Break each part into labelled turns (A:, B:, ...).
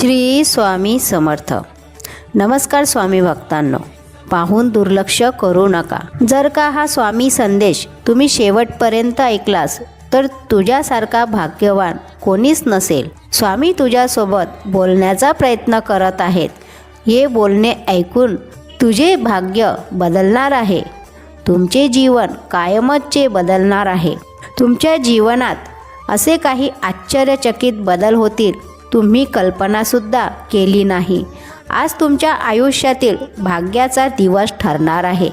A: श्री स्वामी समर्थ. नमस्कार स्वामी भक्तांनो, पाहून दुर्लक्ष करू नका. जर का हा स्वामी संदेश तुम्ही शेवटपर्यंत ऐकलास तर तुझ्यासारखा भाग्यवान कोणीच नसेल. स्वामी तुझ्यासोबत बोलण्याचा प्रयत्न करत आहेत. हे बोलणे ऐकून तुझे भाग्य बदलणार आहे. तुमचे जीवन कायमचे बदलणार आहे. तुमच्या जीवनात असे काही आश्चर्यचकित बदल होतील तुम्ही कल्पनासुद्धा केली नाही. आज तुमच्या आयुष्यातील भाग्याचा दिवस ठरणार आहे.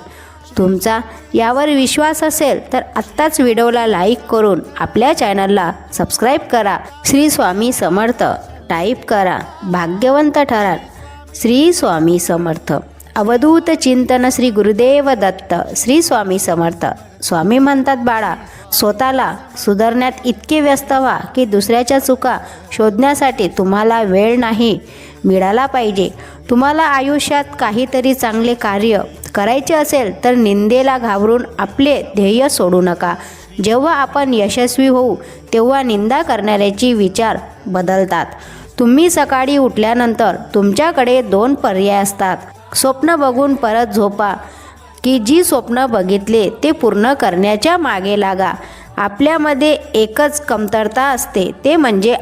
A: तुमचा यावर विश्वास असेल तर आत्ताच व्हिडिओला लाईक करून आपल्या चॅनलला सबस्क्राईब करा. श्री स्वामी समर्थ टाईप करा, भाग्यवंत ठराल. श्री स्वामी समर्थ. अवधूत चिंतन श्री गुरुदेव दत्त. श्री स्वामी समर्थ. स्वामी म्हणतात, बाळा, स्वतःला सुधारण्यात इतके व्यस्त व्हा की दुसऱ्याच्या चुका शोधण्यासाठी तुम्हाला वेळ नाही मिळाला पाहिजे. तुम्हाला आयुष्यात काहीतरी चांगले कार्य करायचे असेल तर निंदेला घाबरून आपले ध्येय सोडू नका. जेव्हा आपण यशस्वी होऊ तेव्हा निंदा करणाऱ्याचे विचार बदलतात. तुम्ही सकाळी उठल्यानंतर तुमच्याकडे 2 पर्याय असतात. स्वप्न बघून परत झोपा की जी स्वप्न बघितले ते पूर्ण करण्याच्या मागे लागा. आपल्यामध्ये एकच कमतरता असते, ते म्हणजे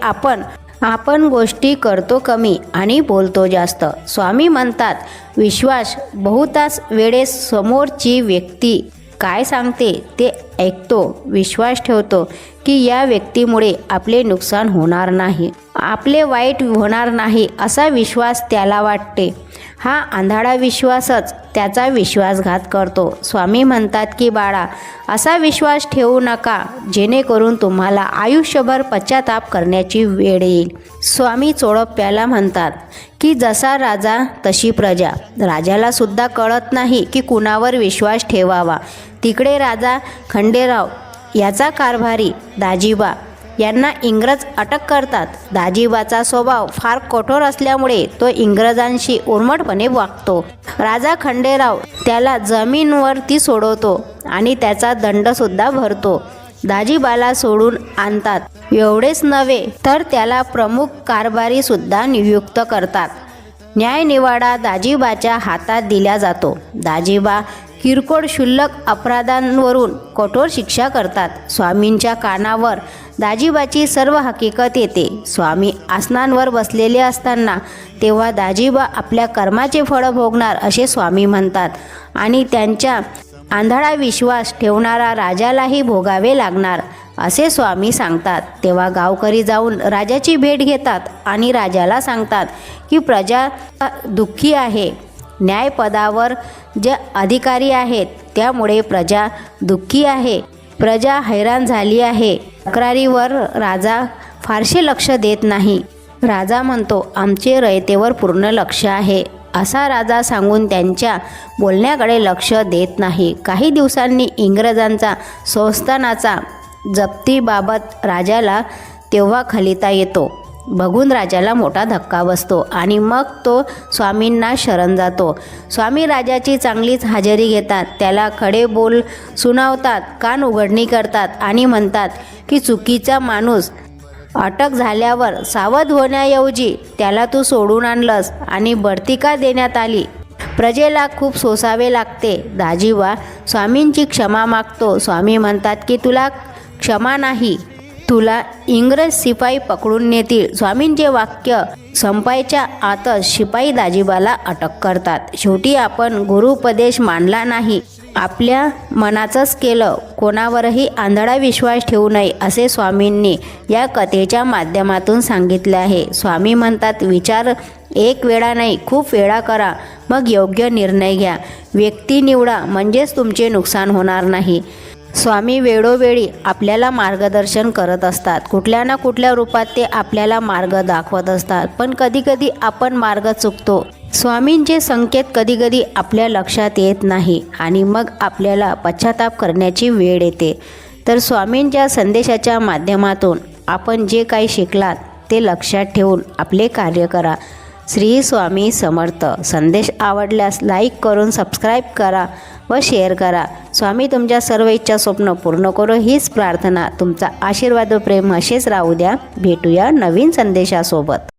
A: आपण गोष्टी करतो कमी आणि बोलतो जास्त. स्वामी म्हणतात, विश्वास बहुतांश वेळेस समोरची व्यक्ती काय सांगते ते ऐकतो. विश्वास ठेवतो की या व्यक्तीमुळे आपले नुकसान होणार नाही, आपले वाईट होणार नाही असा विश्वास त्याला वाटते. हा आंधळा विश्वासच त्याचा विश्वासघात करतो. स्वामी म्हणतात की बाळा, असा विश्वास ठेवू नका जेणेकरून तुम्हाला आयुष्यभर पश्चाताप करण्याची वेळ येईल. स्वामी चोळप्याला म्हणतात की जसा राजा तशी प्रजा. राजाला सुद्धा कळत नाही की कुणावर विश्वास ठेवावा. तिकडे राजा खंडेराव याचा कारभारी दाजीबा यांना इंग्रज अटक करतात. दाजीबाचा स्वभाव फार कठोर असल्यामुळे तो इंग्रजांशी उर्मटपणे वागतो. राजा खंडेराव त्याला जमीनवरती सोडवतो आणि त्याचा दंडसुद्धा भरतो. दाजीबाला सोडून आणतात. एवढेच नव्हे तर त्याला प्रमुख कारभारीसुद्धा नियुक्त करतात. न्यायनिवाडा दाजीबाच्या हातात दिला जातो. दाजीबा किरकोळ क्षुल्लक अपराधांवरून कठोर शिक्षा करतात. स्वामींच्या कानावर दाजीबाची सर्व हकीकत येते. स्वामी आसनांवर बसलेले असताना तेव्हा दाजीबा आपल्या कर्माचे फळ भोगणार असे स्वामी म्हणतात आणि त्यांच्या आंधळा विश्वास ठेवणारा राजालाही भोगावे लागणार असे स्वामी सांगतात. तेव्हा गावकरी जाऊन राजाची भेट घेतात आणि राजाला सांगतात की प्रजा दुःखी आहे. न्यायपदावर जे अधिकारी आहेत त्यामुळे प्रजा दुःखी आहे. प्रजा हैराण झाली आहे. तक्रारीवर राजा फारसे लक्ष देत नाही. राजा म्हणतो, आमचे रयतेवर पूर्ण लक्ष आहे असा राजा सांगून त्यांच्या बोलण्याकडे लक्ष देत नाही. काही दिवसांनी इंग्रजांचा संस्थानाचा जप्तीबाबत राजाला तेव्हा खलिता येतो. बघून राजाला मोठा धक्का बसतो आणि मग तो स्वामींना शरण जातो. स्वामी राजाची चांगलीच हजेरी घेतात. त्याला खडे बोल सुनावतात, कान उघडणी करतात आणि म्हणतात की चुकीचा माणूस अटक झाल्यावर सावध होण्याऐवजी त्याला तू सोडून आणलंस आणि बढती का देण्यात आली? प्रजेला खूप सोसावे लागते. दाजीबा स्वामींची क्षमा मागतो. स्वामी म्हणतात की तुला क्षमा नाही, तुला इंग्रज शिपाई पकडून नेतील. स्वामींचे वाक्य संपायच्या आतच शिपाई दाजीबाला अटक करतात. शेवटी आपण गुरुपदेश मानला नाही, आपल्या मनाचंच केलं. कोणावरही आंधळा विश्वास ठेवू नये असे स्वामींनी या कथेच्या माध्यमातून सांगितले आहे. स्वामी म्हणतात, विचार एक वेळा नाही, खूप वेळा करा, मग योग्य निर्णय घ्या. व्यक्ती निवडा म्हणजेच तुमचे नुकसान होणार नाही. स्वामी वेळोवेळी आपल्याला मार्गदर्शन करत असतात. कुठल्या ना कुठल्या रूपात ते आपल्याला मार्ग दाखवत असतात. पण कधीकधी आपण मार्ग चुकतो. स्वामींचे संकेत कधीकधी आपल्या लक्षात येत नाही आणि मग आपल्याला पश्चाताप करण्याची वेळ येते. तर स्वामींच्या संदेशाच्या माध्यमातून आपण जे काही शिकलात ते लक्षात ठेवून आपले कार्य करा. श्री स्वामी समर्थ. संदेश आवडल्यास लाईक करून सबस्क्राईब करा व शेअर करा. स्वामी तुमच्या सर्व इच्छा स्वप्न पूर्ण करो हीच प्रार्थना. तुमचा आशीर्वाद व प्रेम असेच राहू द्या. भेटूया नवीन संदेशासोबत.